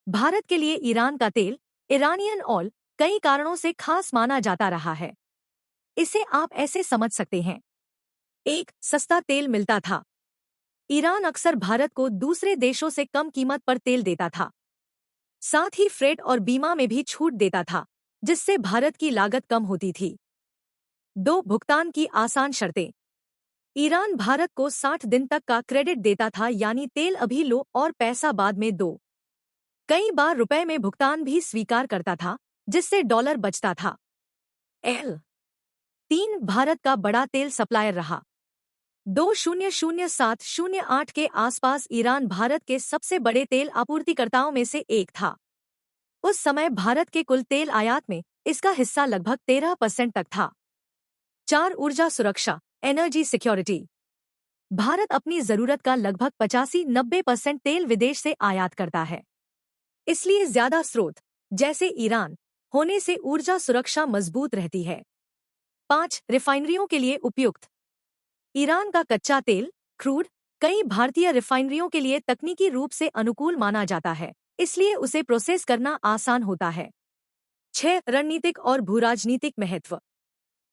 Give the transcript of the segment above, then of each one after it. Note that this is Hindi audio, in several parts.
भारत के लिए ईरान का तेल, इरानियन ऑयल, कई कारणों से खास माना जाता रहा है। इसे आप ऐसे समझ सकते हैं। एक, सस्ता तेल मिलता था। ईरान अक्सर भारत को दूसरे देशों से कम कीमत पर तेल देता था। साथ ही फ्रेट और बीमा में भी छूट देता था, जिससे भारत की लागत कम होती थी। दो, भुगतान की आसान शर्तें। ईरान भारत को 60 दिन तक का क्रेडिट देता था, यानी तेल अभी लो और पैसा बाद में दो। कई बार रुपए में भुगतान भी स्वीकार करता था, जिससे डॉलर बचता था। एल तीन, भारत का बड़ा तेल सप्लायर रहा। 2007-08 के आसपास ईरान भारत के सबसे बड़े तेल आपूर्तिकर्ताओं में से एक था। उस समय भारत के कुल तेल आयात में इसका हिस्सा लगभग 13% तक था। 4, ऊर्जा सुरक्षा, एनर्जी सिक्योरिटी। भारत अपनी जरूरत का लगभग 85-90% तेल विदेश से आयात करता है। इसलिए ज्यादा स्रोत, जैसे ईरान, होने से ऊर्जा सुरक्षा मजबूत रहती है। 5, रिफाइनरियों के लिए उपयुक्त। ईरान का कच्चा तेल, क्रूड, कई भारतीय रिफाइनरियों के लिए तकनीकी रूप से अनुकूल माना जाता है, इसलिए उसे प्रोसेस करना आसान होता है। 6, रणनीतिक और भूराजनीतिक महत्व।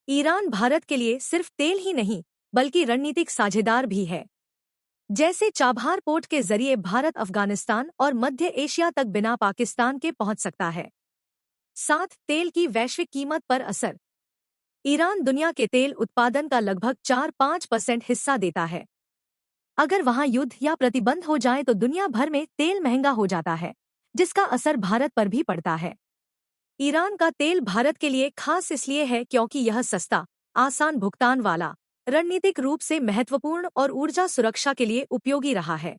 ईरान भारत के लिए सिर्फ तेल ही नहीं, बल्कि रणनीतिक साझेदार भी है। जैसे चाबहार पोर्ट के जरिए भारत अफगानिस्तान और मध्य एशिया तक बिना पाकिस्तान के पहुंच सकता है। 7, तेल की वैश्विक कीमत पर असर। ईरान दुनिया के तेल उत्पादन का लगभग 4-5% हिस्सा देता है। अगर वहां युद्ध या प्रतिबंध हो जाए तो दुनिया भर में तेल महंगा हो जाता है, जिसका असर भारत पर भी पड़ता है। ईरान का तेल भारत के लिए खास इसलिए है क्योंकि यह सस्ता, आसान भुगतान वाला, रणनीतिक रूप से महत्वपूर्ण और ऊर्जा सुरक्षा के लिए उपयोगी रहा है।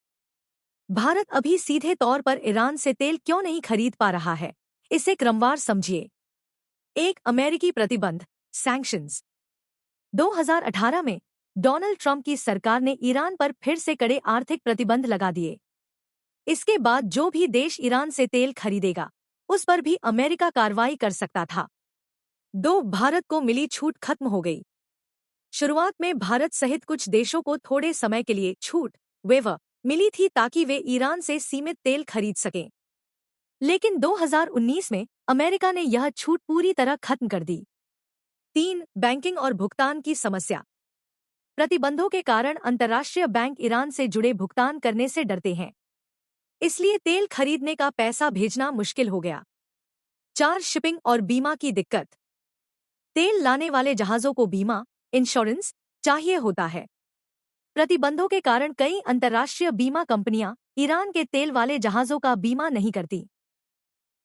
भारत अभी सीधे तौर पर ईरान से तेल क्यों नहीं खरीद पा रहा है, इसे क्रमवार समझिए। 1, अमेरिकी प्रतिबंध, सैंक्शंस। 2018 में डोनाल्ड ट्रंप की सरकार ने ईरान पर फिर से कड़े आर्थिक प्रतिबंध लगा दिए। इसके बाद जो भी देश ईरान से तेल खरीदेगा, उस पर भी अमेरिका कार्रवाई कर सकता था। 2, भारत को मिली छूट खत्म हो गई। शुरुआत में भारत सहित कुछ देशों को थोड़े समय के लिए छूट, वेवर, मिली थी ताकि वे ईरान से सीमित तेल खरीद सकें। लेकिन 2019 में अमेरिका ने यह छूट पूरी तरह खत्म कर दी। 3, बैंकिंग और भुगतान की समस्या। प्रतिबंधों के कारण अंतर्राष्ट्रीय बैंक ईरान से जुड़े भुगतान करने से डरते हैं, इसलिए तेल खरीदने का पैसा भेजना मुश्किल हो गया। 4, शिपिंग और बीमा की दिक्कत। तेल लाने वाले जहाजों को बीमा, इंश्योरेंस चाहिए होता है। प्रतिबंधों के कारण कई अंतर्राष्ट्रीय बीमा कंपनियां ईरान के तेल वाले जहाजों का बीमा नहीं करती।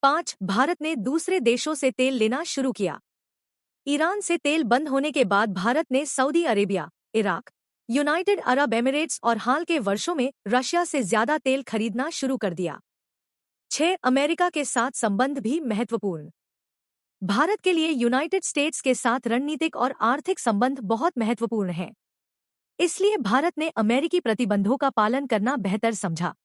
5, भारत ने दूसरे देशों से तेल लेना शुरू किया। ईरान से तेल बंद होने के बाद भारत ने Saudi Arabia, Iraq, United Arab Emirates और हाल के वर्षों में रशिया से ज्यादा तेल खरीदना शुरू कर दिया। 6, अमेरिका के साथ संबंध भी महत्वपूर्ण। भारत के लिए यूनाइटेड स्टेट्स के साथ रणनीतिक और आर्थिक संबंध बहुत महत्वपूर्ण हैं। इसलिए भारत ने अमेरिकी प्रतिबंधों का पालन करना बेहतर समझा।